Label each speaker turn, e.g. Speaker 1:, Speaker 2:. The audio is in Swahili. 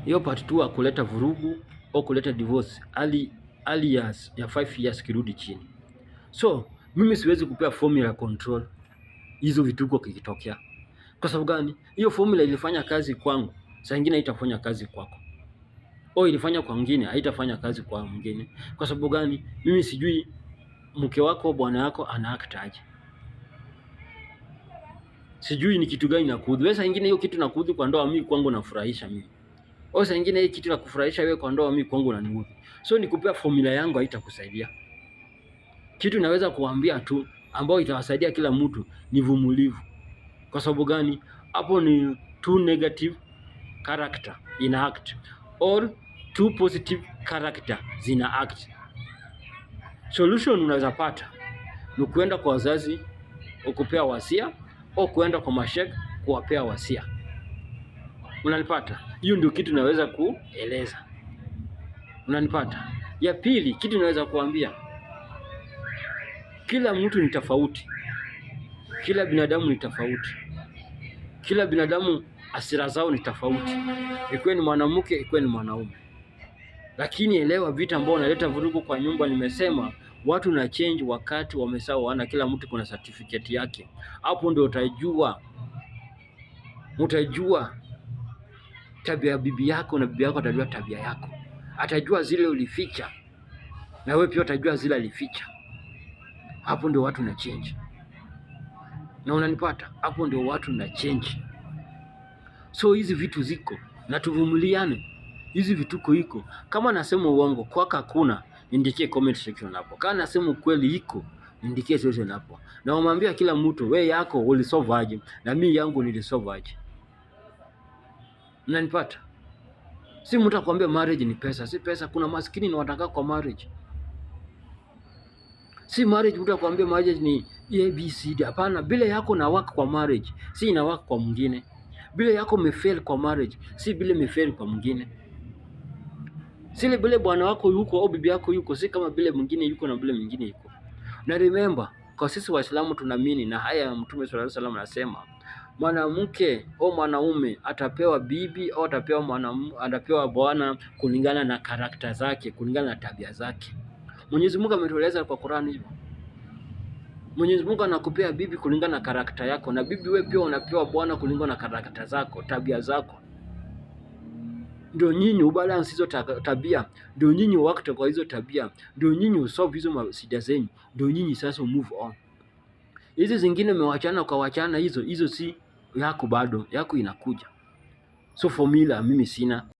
Speaker 1: Hiyo part 2 kuleta vurugu au kuleta divorce early years ya 5 years kirudi chini. So mimi siwezi kupea formula control hizo vituko kikitokea. Kwa sababu gani? Hiyo formula ilifanya kazi kwangu, saa nyingine haitafanya kazi kwako. Au ilifanya kwa mwingine, haitafanya kazi kwa mwingine. Kwa sababu gani? Mimi sijui mke wako, bwana yako ana act aje. Sijui ni kitu gani nakuudhi. Wewe saa nyingine hiyo kitu nakuudhi kwa ndoa, mimi kwangu nafurahisha mimi. Au saa nyingine hii kitu nakufurahisha wewe kwa ndoa, mimi kwangu unaniudhi. So nikupea formula yangu haitakusaidia. Kitu naweza kuambia tu ambao itawasaidia kila mtu ni vumilivu. Kwa sababu gani? Hapo ni two negative character ina act or two positive character zina act. Solution unaweza pata ni kuenda kwa wazazi ukupea wasia au kuenda kwa mashek kuwapea wasia. Unanipata? Hiyo ndio kitu naweza kueleza. Unanipata? Ya pili, kitu naweza kuambia, kila mtu ni tofauti. Kila binadamu ni tofauti. Kila binadamu hasira zao ni tofauti. Ikuwe ni mwanamke, ikuwe ni mwanaume. Lakini elewa vitu ambao unaleta vurugu kwa nyumba. Nimesema watu na change wakati wamesawana, kila mtu kuna certificate yake. Hapo ndio utajua tabia ya bibi yako na bibi yako atajua tabia yako. Atajua zile ulificha na wewe pia utajua zile alificha. Hapo ndio watu na change. Na unanipata? Hapo ndio watu na change. So hizi vitu ziko na tuvumiliane. Hizi vituko iko. Kama nasema uongo kwako hakuna, niandikie comment section hapo. Kama nasema ukweli iko, niandikie section hapo. Na umwambia kila mtu wewe yako ulisolve aje na mimi yangu nilisolve aje. Unanipata? Si mtu akwambia marriage ni pesa, si pesa. Kuna maskini na wataka kwa marriage. Si marriage mtu akwambia marriage ni ABCD. Hapana, bila yako na work kwa marriage, si ina work kwa mwingine. Bila yako umefail kwa marriage, si bila umefail kwa mwingine. Sile bila bwana wako yuko au bibi yako yuko, si kama bila mwingine yuko na bila mwingine yuko. Na remember, kwa sisi Waislamu tunaamini na haya Mtume sallallahu alaihi wasallam anasema, mwanamke au mwanaume atapewa bibi au atapewa bwana kulingana na karakta zake, kulingana na tabia zake. Mwenyezi Mungu ametueleza kwa Qur'an hivyo. Mwenyezi Mungu anakupea bibi kulingana na karakta yako, na bibi wewe pia unapewa bwana kulingana na karakta zako, tabia zako. Ndio nyinyi ubalance hizo tabia, ndio nyinyi wakati kwa hizo tabia, ndio nyinyi usolve hizo shida zenu, ndio nyinyi sasa move on. Hizi zingine umewachana kwa wachana hizo si yako bado, yako inakuja. So formula mimi sina.